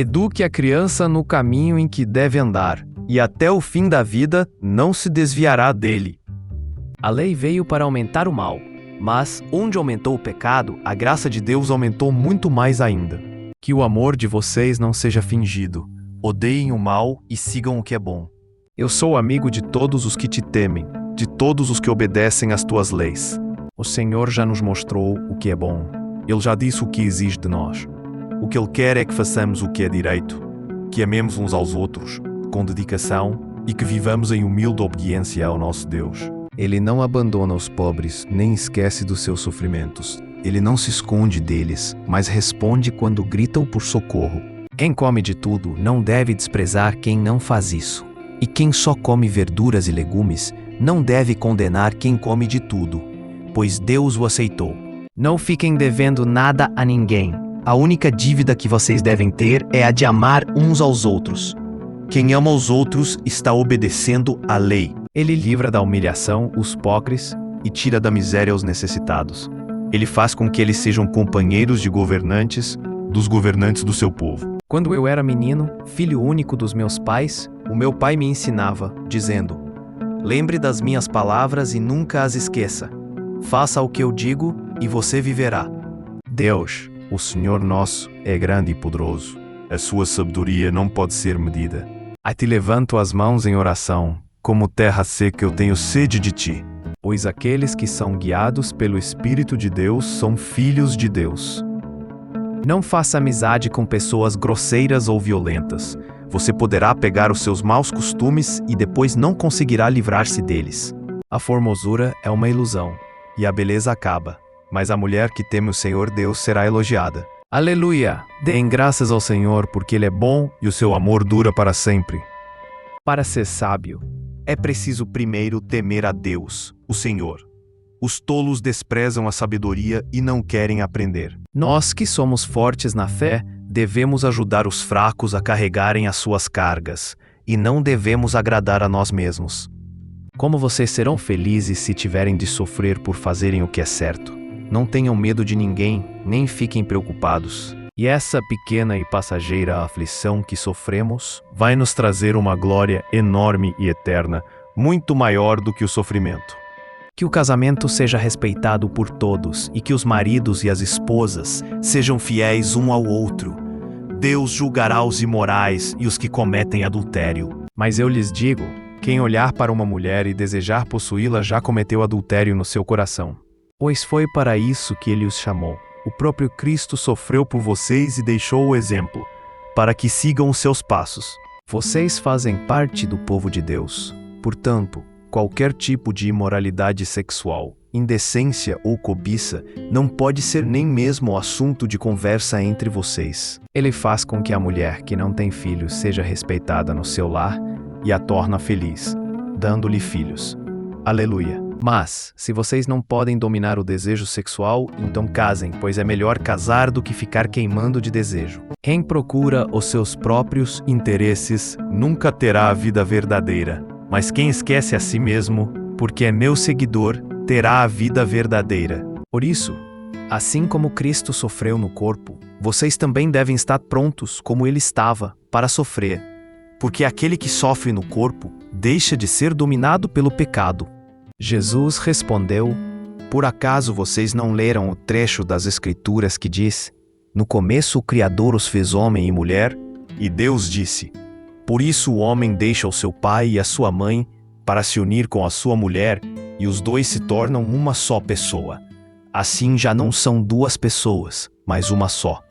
Eduque a criança no caminho em que deve andar, e até o fim da vida não se desviará dele. A lei veio para aumentar o mal, mas, onde aumentou o pecado, a graça de Deus aumentou muito mais ainda. Que o amor de vocês não seja fingido. Odeiem o mal e sigam o que é bom. Eu sou amigo de todos os que te temem, de todos os que obedecem às tuas leis. O Senhor já nos mostrou o que é bom. Ele já disse o que exige de nós. O que Ele quer é que façamos o que é direito, que amemos uns aos outros, com dedicação, e que vivamos em humilde obediência ao nosso Deus. Ele não abandona os pobres, nem esquece dos seus sofrimentos. Ele não se esconde deles, mas responde quando gritam por socorro. Quem come de tudo não deve desprezar quem não faz isso. E quem só come verduras e legumes não deve condenar quem come de tudo, pois Deus o aceitou. Não fiquem devendo nada a ninguém. A única dívida que vocês devem ter é a de amar uns aos outros. Quem ama os outros está obedecendo à lei. Ele livra da humilhação os pobres e tira da miséria os necessitados. Ele faz com que eles sejam companheiros de governantes, dos governantes do seu povo. Quando eu era menino, filho único dos meus pais, o meu pai me ensinava, dizendo: lembre das minhas palavras e nunca as esqueça. Faça o que eu digo e você viverá. Deus, o Senhor nosso, é grande e poderoso. A sua sabedoria não pode ser medida. A ti levanto as mãos em oração. Como terra seca eu tenho sede de ti. Pois aqueles que são guiados pelo Espírito de Deus são filhos de Deus. Não faça amizade com pessoas grosseiras ou violentas. Você poderá pegar os seus maus costumes e depois não conseguirá livrar-se deles. A formosura é uma ilusão, e a beleza acaba, mas a mulher que teme o Senhor Deus será elogiada. Aleluia! Deem graças ao Senhor, porque Ele é bom e o seu amor dura para sempre. Para ser sábio, é preciso primeiro temer a Deus, o Senhor. Os tolos desprezam a sabedoria e não querem aprender. Nós que somos fortes na fé, devemos ajudar os fracos a carregarem as suas cargas, e não devemos agradar a nós mesmos. Como vocês serão felizes se tiverem de sofrer por fazerem o que é certo? Não tenham medo de ninguém, nem fiquem preocupados. E essa pequena e passageira aflição que sofremos vai nos trazer uma glória enorme e eterna, muito maior do que o sofrimento. Que o casamento seja respeitado por todos e que os maridos e as esposas sejam fiéis um ao outro. Deus julgará os imorais e os que cometem adultério. Mas eu lhes digo, quem olhar para uma mulher e desejar possuí-la já cometeu adultério no seu coração. Pois foi para isso que ele os chamou. O próprio Cristo sofreu por vocês e deixou o exemplo, para que sigam os seus passos. Vocês fazem parte do povo de Deus. Portanto, qualquer tipo de imoralidade sexual, indecência ou cobiça não pode ser nem mesmo assunto de conversa entre vocês. Ele faz com que a mulher que não tem filhos seja respeitada no seu lar e a torna feliz, dando-lhe filhos. Aleluia! Mas, se vocês não podem dominar o desejo sexual, então casem, pois é melhor casar do que ficar queimando de desejo. Quem procura os seus próprios interesses nunca terá a vida verdadeira. Mas quem esquece a si mesmo, porque é meu seguidor, terá a vida verdadeira. Por isso, assim como Cristo sofreu no corpo, vocês também devem estar prontos, como ele estava, para sofrer. Porque aquele que sofre no corpo deixa de ser dominado pelo pecado. Jesus respondeu: por acaso vocês não leram o trecho das Escrituras que diz: no começo o Criador os fez homem e mulher, e Deus disse: por isso o homem deixa o seu pai e a sua mãe para se unir com a sua mulher, e os dois se tornam uma só pessoa. Assim já não são duas pessoas, mas uma só.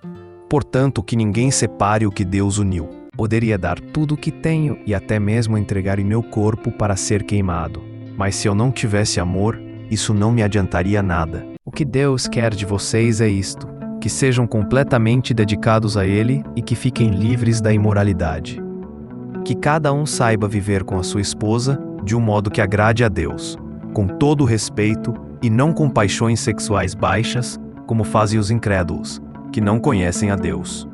Portanto, que ninguém separe o que Deus uniu. Poderia dar tudo o que tenho e até mesmo entregar em meu corpo para ser queimado. Mas se eu não tivesse amor, isso não me adiantaria nada. O que Deus quer de vocês é isto: que sejam completamente dedicados a Ele e que fiquem livres da imoralidade. Que cada um saiba viver com a sua esposa de um modo que agrade a Deus, com todo o respeito e não com paixões sexuais baixas, como fazem os incrédulos, que não conhecem a Deus.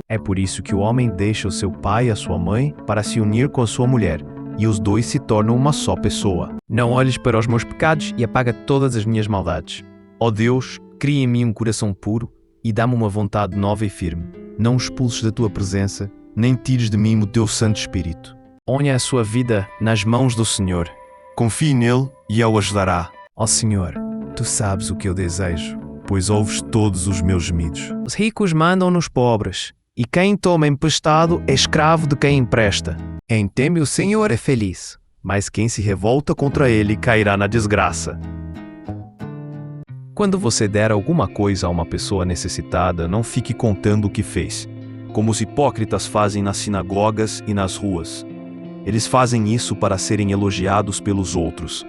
É por isso que o homem deixa o seu pai e a sua mãe para se unir com a sua mulher, e os dois se tornam uma só pessoa. Não olhes para os meus pecados e apaga todas as minhas maldades. Ó Deus, cria em mim um coração puro e dá-me uma vontade nova e firme. Não expulses da tua presença, nem tires de mim o teu Santo Espírito. Ponha a sua vida nas mãos do Senhor. Confie nele e ele o ajudará. Ó Senhor, tu sabes o que eu desejo, pois ouves todos os meus gemidos. Os ricos mandam nos pobres, e quem toma emprestado é escravo de quem empresta. Quem teme o Senhor é feliz, mas quem se revolta contra ele cairá na desgraça. Quando você der alguma coisa a uma pessoa necessitada, não fique contando o que fez, como os hipócritas fazem nas sinagogas e nas ruas. Eles fazem isso para serem elogiados pelos outros.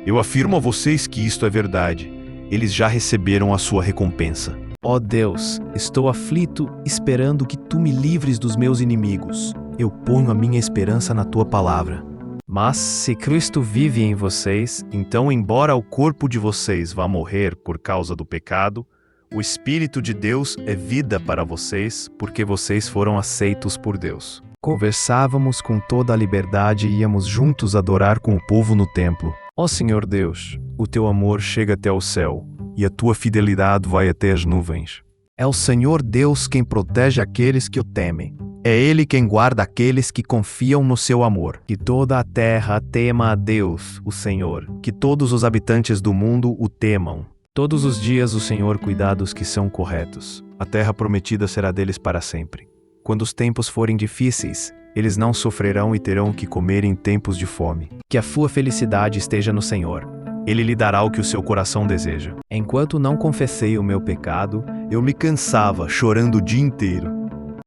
Eu afirmo a vocês que isto é verdade. Eles já receberam a sua recompensa. Ó Deus, estou aflito, esperando que tu me livres dos meus inimigos. Eu ponho a minha esperança na tua palavra. Mas se Cristo vive em vocês, então, embora o corpo de vocês vá morrer por causa do pecado, o Espírito de Deus é vida para vocês, porque vocês foram aceitos por Deus. Conversávamos com toda a liberdade e íamos juntos adorar com o povo no templo. Ó Senhor Deus, o teu amor chega até o céu, e a tua fidelidade vai até as nuvens. É o Senhor Deus quem protege aqueles que o temem. É Ele quem guarda aqueles que confiam no seu amor. Que toda a terra tema a Deus, o Senhor. Que todos os habitantes do mundo o temam. Todos os dias o Senhor cuida dos que são corretos. A terra prometida será deles para sempre. Quando os tempos forem difíceis, eles não sofrerão e terão que comer em tempos de fome. Que a sua felicidade esteja no Senhor. Ele lhe dará o que o seu coração deseja. Enquanto não confessei o meu pecado, eu me cansava, chorando o dia inteiro.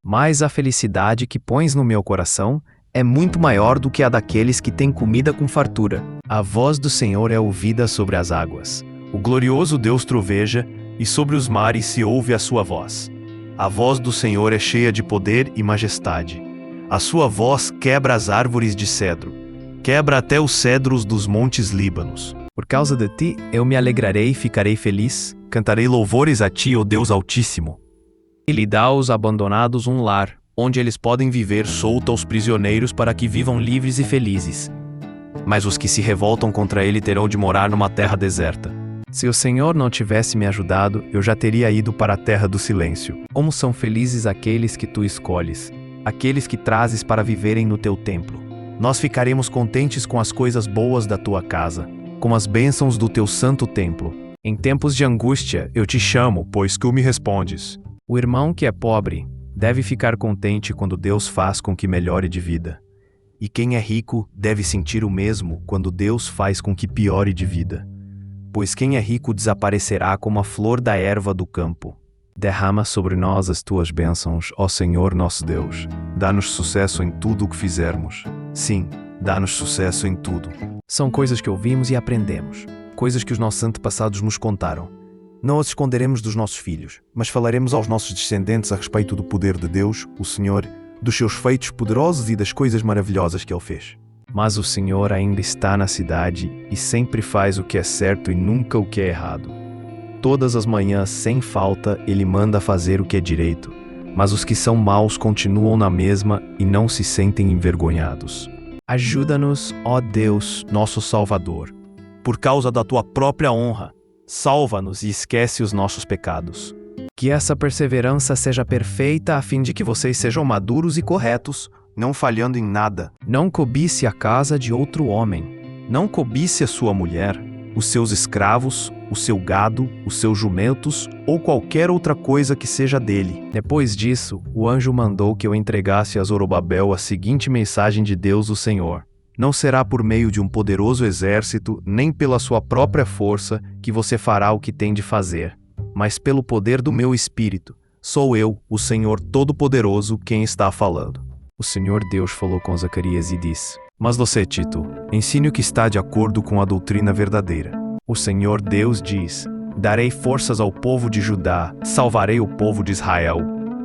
Mas a felicidade que pões no meu coração é muito maior do que a daqueles que têm comida com fartura. A voz do Senhor é ouvida sobre as águas. O glorioso Deus troveja, e sobre os mares se ouve a sua voz. A voz do Senhor é cheia de poder e majestade. A sua voz quebra as árvores de cedro, quebra até os cedros dos montes Líbanos. Por causa de ti, eu me alegrarei e ficarei feliz. Cantarei louvores a ti, ó Deus Altíssimo. Ele dá aos abandonados um lar, onde eles podem viver solto aos prisioneiros para que vivam livres e felizes. Mas os que se revoltam contra ele terão de morar numa terra deserta. Se o Senhor não tivesse me ajudado, eu já teria ido para a terra do silêncio. Como são felizes aqueles que tu escolhes, aqueles que trazes para viverem no teu templo. Nós ficaremos contentes com as coisas boas da tua casa, com as bênçãos do teu santo templo. Em tempos de angústia, eu te chamo, pois tu me respondes. O irmão que é pobre deve ficar contente quando Deus faz com que melhore de vida. E quem é rico deve sentir o mesmo quando Deus faz com que piore de vida. Pois quem é rico desaparecerá como a flor da erva do campo. Derrama sobre nós as tuas bênçãos, ó Senhor nosso Deus. Dá-nos sucesso em tudo o que fizermos. Sim, dá-nos sucesso em tudo. São coisas que ouvimos e aprendemos. Coisas que os nossos antepassados nos contaram. Não as esconderemos dos nossos filhos, mas falaremos aos nossos descendentes a respeito do poder de Deus, o Senhor, dos seus feitos poderosos e das coisas maravilhosas que Ele fez. Mas o Senhor ainda está na cidade e sempre faz o que é certo e nunca o que é errado. Todas as manhãs, sem falta, Ele manda fazer o que é direito, mas os que são maus continuam na mesma e não se sentem envergonhados. Ajuda-nos, ó Deus, nosso Salvador, por causa da Tua própria honra. Salva-nos e esquece os nossos pecados. Que essa perseverança seja perfeita a fim de que vocês sejam maduros e corretos, não falhando em nada. Não cobice a casa de outro homem. Não cobice a sua mulher, os seus escravos, o seu gado, os seus jumentos ou qualquer outra coisa que seja dele. Depois disso, o anjo mandou que eu entregasse a Zorobabel a seguinte mensagem de Deus o Senhor. Não será por meio de um poderoso exército, nem pela sua própria força, que você fará o que tem de fazer, mas pelo poder do meu Espírito. Sou eu, o Senhor Todo-Poderoso, quem está falando. O Senhor Deus falou com Zacarias e disse: Mas você, Tito, ensine o que está de acordo com a doutrina verdadeira. O Senhor Deus diz: Darei forças ao povo de Judá, salvarei o povo de Israel.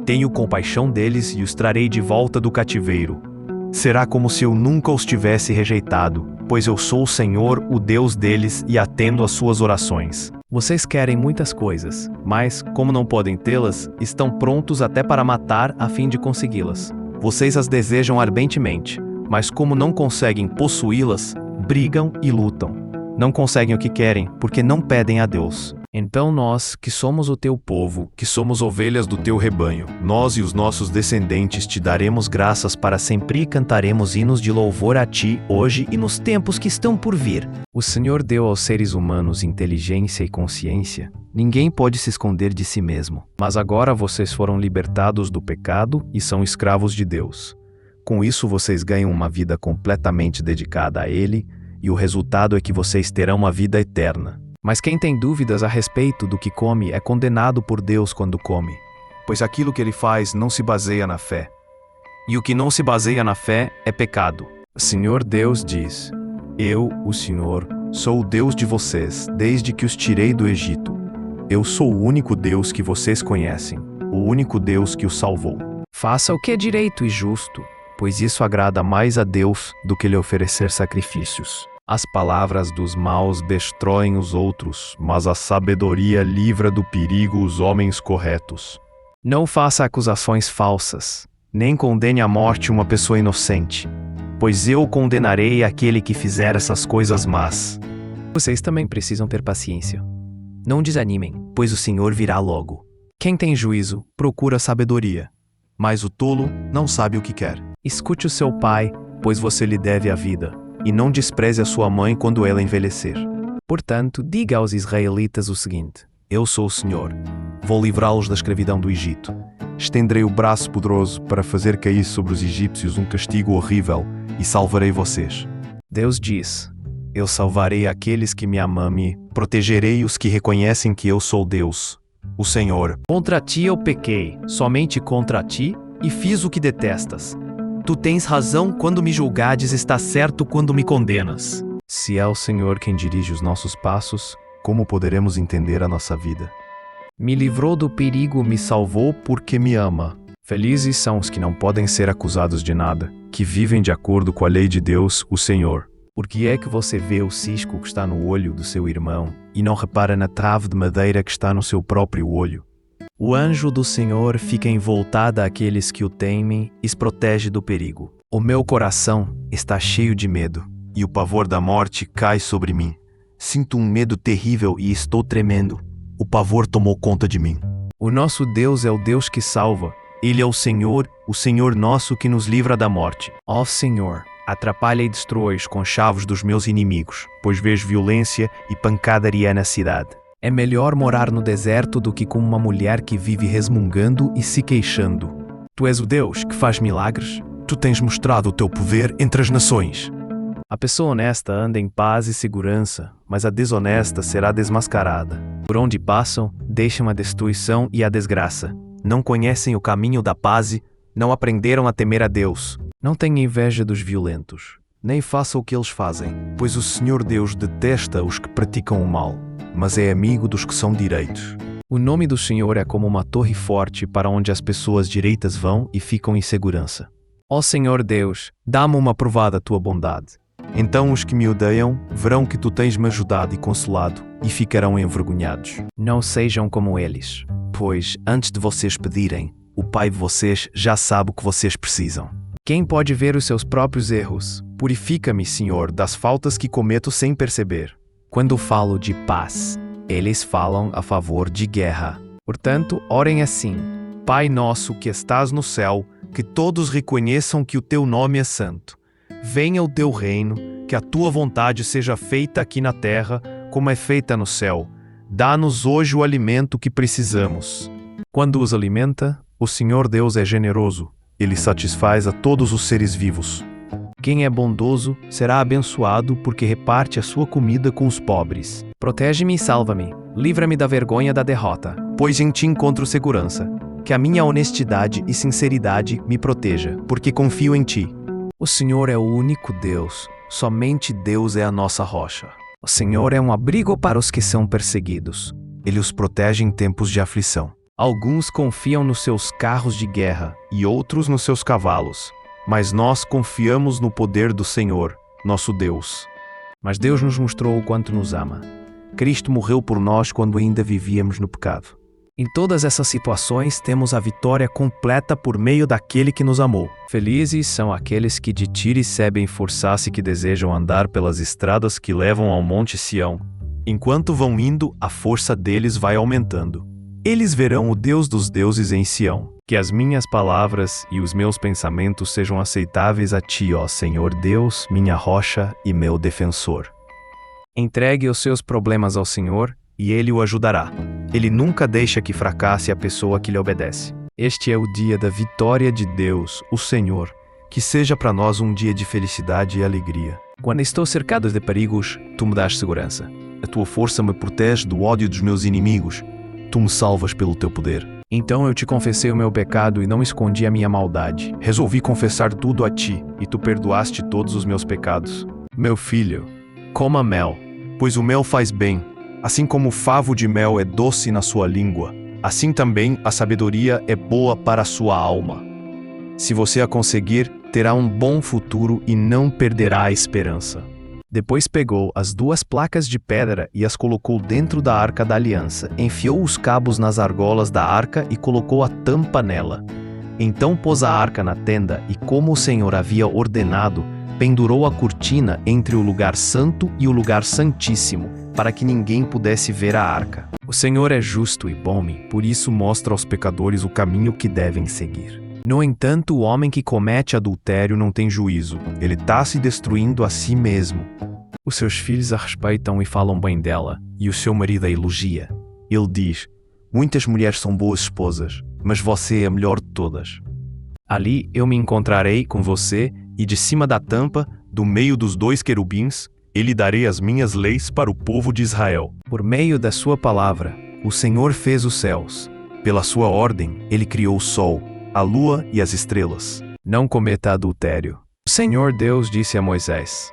Tenho compaixão deles e os trarei de volta do cativeiro. Será como se eu nunca os tivesse rejeitado, pois eu sou o Senhor, o Deus deles, e atendo às suas orações. Vocês querem muitas coisas, mas, como não podem tê-las, estão prontos até para matar a fim de consegui-las. Vocês as desejam ardentemente, mas como não conseguem possuí-las, brigam e lutam. Não conseguem o que querem, porque não pedem a Deus. Então nós, que somos o teu povo, que somos ovelhas do teu rebanho, nós e os nossos descendentes te daremos graças para sempre e cantaremos hinos de louvor a ti, hoje e nos tempos que estão por vir. O Senhor deu aos seres humanos inteligência e consciência. Ninguém pode se esconder de si mesmo. Mas agora vocês foram libertados do pecado e são escravos de Deus. Com isso vocês ganham uma vida completamente dedicada a Ele, e o resultado é que vocês terão uma vida eterna. Mas quem tem dúvidas a respeito do que come é condenado por Deus quando come, pois aquilo que ele faz não se baseia na fé. E o que não se baseia na fé é pecado. O Senhor Deus diz: Eu, o Senhor, sou o Deus de vocês, desde que os tirei do Egito. Eu sou o único Deus que vocês conhecem, o único Deus que os salvou. Faça o que é direito e justo, pois isso agrada mais a Deus do que lhe oferecer sacrifícios. As palavras dos maus destroem os outros, mas a sabedoria livra do perigo os homens corretos. Não faça acusações falsas, nem condene à morte uma pessoa inocente, pois eu condenarei aquele que fizer essas coisas más. Vocês também precisam ter paciência. Não desanimem, pois o Senhor virá logo. Quem tem juízo, procura sabedoria, mas o tolo não sabe o que quer. Escute o seu pai, pois você lhe deve a vida. E não despreze a sua mãe quando ela envelhecer. Portanto, diga aos israelitas o seguinte: Eu sou o Senhor. Vou livrá-los da escravidão do Egito. Estenderei o braço poderoso para fazer cair sobre os egípcios um castigo horrível e salvarei vocês. Deus diz: Eu salvarei aqueles que me amam e protegerei os que reconhecem que eu sou Deus, o Senhor. Contra ti eu pequei, somente contra ti, e fiz o que detestas. Tu tens razão quando me julgades, está certo quando me condenas. Se é o Senhor quem dirige os nossos passos, como poderemos entender a nossa vida? Me livrou do perigo, me salvou porque me ama. Felizes são os que não podem ser acusados de nada, que vivem de acordo com a lei de Deus, o Senhor. Por que é que você vê o cisco que está no olho do seu irmão e não repara na trave de madeira que está no seu próprio olho? O anjo do Senhor fica envoltada àqueles que o temem e os protege do perigo. O meu coração está cheio de medo, e o pavor da morte cai sobre mim. Sinto um medo terrível e estou tremendo. O pavor tomou conta de mim. O nosso Deus é o Deus que salva. Ele é o Senhor nosso que nos livra da morte. Ó Senhor, atrapalha e destrói os conchavos dos meus inimigos, pois vejo violência e pancadaria na cidade. É melhor morar no deserto do que com uma mulher que vive resmungando e se queixando. Tu és o Deus que faz milagres? Tu tens mostrado o teu poder entre as nações. A pessoa honesta anda em paz e segurança, mas a desonesta será desmascarada. Por onde passam, deixam a destruição e a desgraça. Não conhecem o caminho da paz e não aprenderam a temer a Deus. Não tenha inveja dos violentos, nem faça o que eles fazem, pois o Senhor Deus detesta os que praticam o mal, mas é amigo dos que são direitos. O nome do Senhor é como uma torre forte para onde as pessoas direitas vão e ficam em segurança. Ó Senhor Deus, dá-me uma prova da tua bondade. Então os que me odeiam verão que tu tens me ajudado e consolado e ficarão envergonhados. Não sejam como eles, pois antes de vocês pedirem, o Pai de vocês já sabe o que vocês precisam. Quem pode ver os seus próprios erros? Purifica-me, Senhor, das faltas que cometo sem perceber. Quando falo de paz, eles falam a favor de guerra. Portanto, orem assim: Pai nosso que estás no céu, que todos reconheçam que o teu nome é santo. Venha o teu reino, que a tua vontade seja feita aqui na terra, como é feita no céu. Dá-nos hoje o alimento que precisamos. Quando os alimenta, o Senhor Deus é generoso. Ele satisfaz a todos os seres vivos. Quem é bondoso será abençoado porque reparte a sua comida com os pobres. Protege-me e salva-me. Livra-me da vergonha da derrota, pois em ti encontro segurança. Que a minha honestidade e sinceridade me proteja, porque confio em ti. O Senhor é o único Deus. Somente Deus é a nossa rocha. O Senhor é um abrigo para os que são perseguidos. Ele os protege em tempos de aflição. Alguns confiam nos seus carros de guerra e outros nos seus cavalos. Mas nós confiamos no poder do Senhor, nosso Deus. Mas Deus nos mostrou o quanto nos ama. Cristo morreu por nós quando ainda vivíamos no pecado. Em todas essas situações temos a vitória completa por meio daquele que nos amou. Felizes são aqueles que de ti recebem forçasse que desejam andar pelas estradas que levam ao Monte Sião. Enquanto vão indo, a força deles vai aumentando. Eles verão o Deus dos deuses em Sião. Que as minhas palavras e os meus pensamentos sejam aceitáveis a ti, ó Senhor Deus, minha rocha e meu defensor. Entregue os seus problemas ao Senhor e Ele o ajudará. Ele nunca deixa que fracasse a pessoa que lhe obedece. Este é o dia da vitória de Deus, o Senhor. Que seja para nós um dia de felicidade e alegria. Quando estou cercado de perigos, tu me dás segurança. A tua força me protege do ódio dos meus inimigos. Tu me salvas pelo teu poder. Então eu te confessei o meu pecado e não escondi a minha maldade. Resolvi confessar tudo a ti, e tu perdoaste todos os meus pecados. Meu filho, coma mel, pois o mel faz bem. Assim como o favo de mel é doce na sua língua, assim também a sabedoria é boa para a sua alma. Se você a conseguir, terá um bom futuro e não perderá a esperança. Depois pegou as 2 placas de pedra e as colocou dentro da arca da aliança, enfiou os cabos nas argolas da arca e colocou a tampa nela. Então pôs a arca na tenda e, como o Senhor havia ordenado, pendurou a cortina entre o lugar santo e o lugar santíssimo, para que ninguém pudesse ver a arca. O Senhor é justo e bom, por isso mostra aos pecadores o caminho que devem seguir. No entanto, o homem que comete adultério não tem juízo. Ele está se destruindo a si mesmo. Os seus filhos a respeitam e falam bem dela, e o seu marido a elogia. Ele diz: muitas mulheres são boas esposas, mas você é a melhor de todas. Ali eu me encontrarei com você, e de cima da tampa, do meio dos 2 querubins, eu lhe darei as minhas leis para o povo de Israel. Por meio da sua palavra, o Senhor fez os céus. Pela sua ordem, ele criou o sol, a lua e as estrelas. Não cometa adultério. O Senhor Deus disse a Moisés: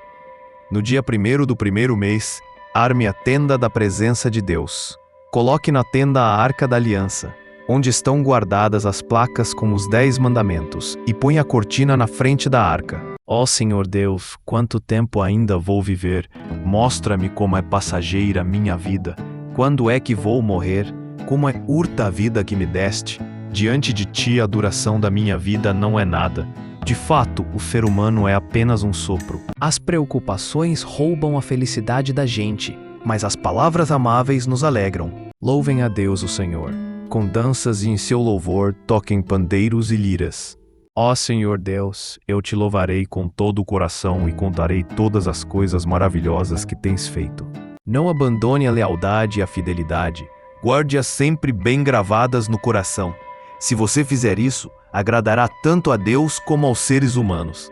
no dia 1º do 1º mês, arme a tenda da presença de Deus. Coloque na tenda a arca da aliança, onde estão guardadas as placas com os 10 mandamentos, e põe a cortina na frente da arca. Ó Senhor Deus, quanto tempo ainda vou viver? Mostra-me como é passageira a minha vida. Quando é que vou morrer? Como é curta a vida que me deste? Diante de ti a duração da minha vida não é nada. De fato, o ser humano é apenas um sopro. As preocupações roubam a felicidade da gente, mas as palavras amáveis nos alegram. Louvem a Deus o Senhor. Com danças e em seu louvor toquem pandeiros e liras. Ó Senhor Deus, eu te louvarei com todo o coração e contarei todas as coisas maravilhosas que tens feito. Não abandone a lealdade e a fidelidade. Guarde-as sempre bem gravadas no coração. Se você fizer isso, agradará tanto a Deus como aos seres humanos.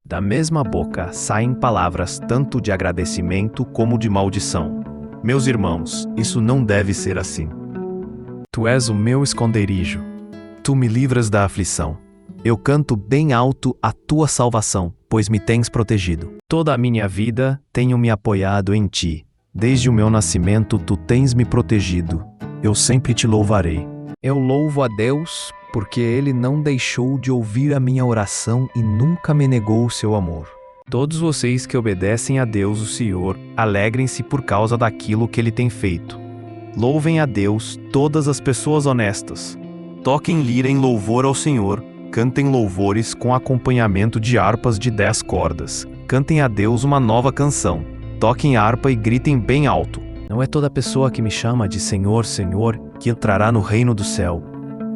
Da mesma boca saem palavras tanto de agradecimento como de maldição. Meus irmãos, isso não deve ser assim. Tu és o meu esconderijo. Tu me livras da aflição. Eu canto bem alto a tua salvação, pois me tens protegido. Toda a minha vida tenho me apoiado em ti. Desde o meu nascimento tu tens me protegido. Eu sempre te louvarei. Eu louvo a Deus, porque Ele não deixou de ouvir a minha oração e nunca me negou o seu amor. Todos vocês que obedecem a Deus, o Senhor, alegrem-se por causa daquilo que Ele tem feito. Louvem a Deus todas as pessoas honestas. Toquem lira em louvor ao Senhor, cantem louvores com acompanhamento de harpas de 10 cordas. Cantem a Deus uma nova canção. Toquem harpa e gritem bem alto. Não é toda pessoa que me chama de Senhor, Senhor, que entrará no reino do céu,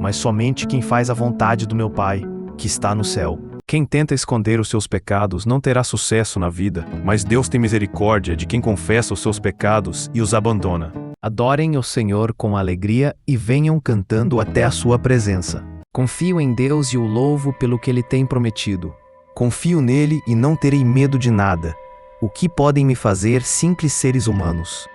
mas somente quem faz a vontade do meu Pai, que está no céu. Quem tenta esconder os seus pecados não terá sucesso na vida, mas Deus tem misericórdia de quem confessa os seus pecados e os abandona. Adorem o Senhor com alegria e venham cantando até a sua presença. Confio em Deus e o louvo pelo que Ele tem prometido. Confio nele e não terei medo de nada. O que podem me fazer simples seres humanos?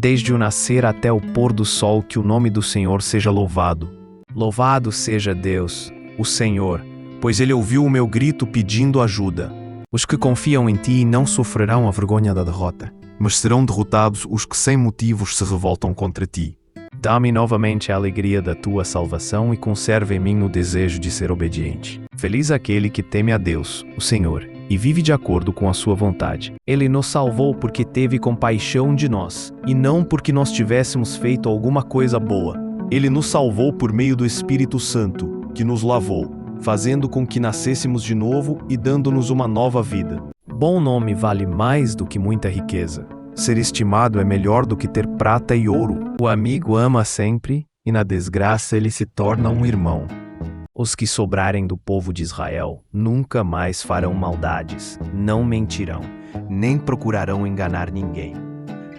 Desde o nascer até o pôr do sol, que o nome do Senhor seja louvado. Louvado seja Deus, o Senhor, pois Ele ouviu o meu grito pedindo ajuda. Os que confiam em Ti não sofrerão a vergonha da derrota, mas serão derrotados os que sem motivos se revoltam contra Ti. Dá-me novamente a alegria da Tua salvação e conserva em mim o desejo de ser obediente. Feliz aquele que teme a Deus, o Senhor, e vive de acordo com a sua vontade. Ele nos salvou porque teve compaixão de nós, e não porque nós tivéssemos feito alguma coisa boa. Ele nos salvou por meio do Espírito Santo, que nos lavou, fazendo com que nascêssemos de novo e dando-nos uma nova vida. Bom nome vale mais do que muita riqueza. Ser estimado é melhor do que ter prata e ouro. O amigo ama sempre, e na desgraça ele se torna um irmão. Os que sobrarem do povo de Israel nunca mais farão maldades, não mentirão, nem procurarão enganar ninguém.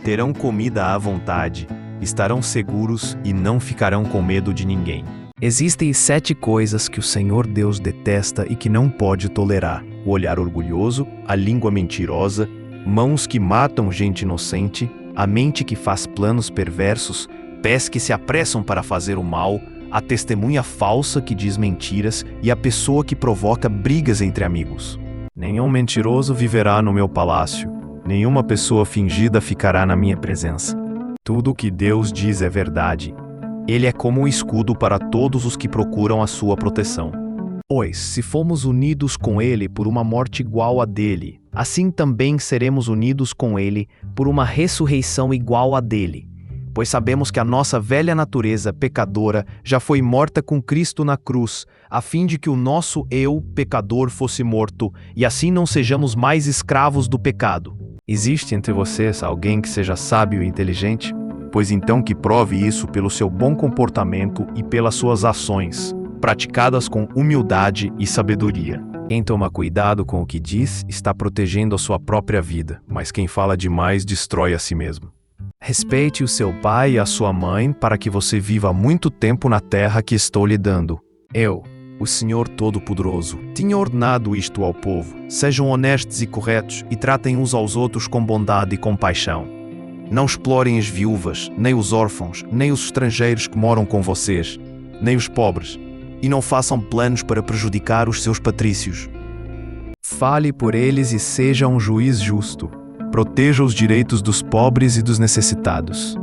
Terão comida à vontade, estarão seguros e não ficarão com medo de ninguém. Existem 7 coisas que o Senhor Deus detesta e que não pode tolerar: o olhar orgulhoso, a língua mentirosa, mãos que matam gente inocente, a mente que faz planos perversos, pés que se apressam para fazer o mal, a testemunha falsa que diz mentiras e a pessoa que provoca brigas entre amigos. Nenhum mentiroso viverá no meu palácio, nenhuma pessoa fingida ficará na minha presença. Tudo o que Deus diz é verdade. Ele é como um escudo para todos os que procuram a sua proteção. Pois, se fomos unidos com Ele por uma morte igual à dele, assim também seremos unidos com Ele por uma ressurreição igual à dele. Pois sabemos que a nossa velha natureza pecadora já foi morta com Cristo na cruz, a fim de que o nosso eu, pecador, fosse morto, e assim não sejamos mais escravos do pecado. Existe entre vocês alguém que seja sábio e inteligente? Pois então que prove isso pelo seu bom comportamento e pelas suas ações, praticadas com humildade e sabedoria. Quem toma cuidado com o que diz está protegendo a sua própria vida, mas quem fala demais destrói a si mesmo. Respeite o seu pai e a sua mãe para que você viva muito tempo na terra que estou lhe dando. Eu, o Senhor Todo-Poderoso, tinha ordenado isto ao povo: sejam honestos e corretos e tratem uns aos outros com bondade e compaixão. Não explorem as viúvas, nem os órfãos, nem os estrangeiros que moram com vocês, nem os pobres, e não façam planos para prejudicar os seus patrícios. Fale por eles e seja um juiz justo. Proteja os direitos dos pobres e dos necessitados.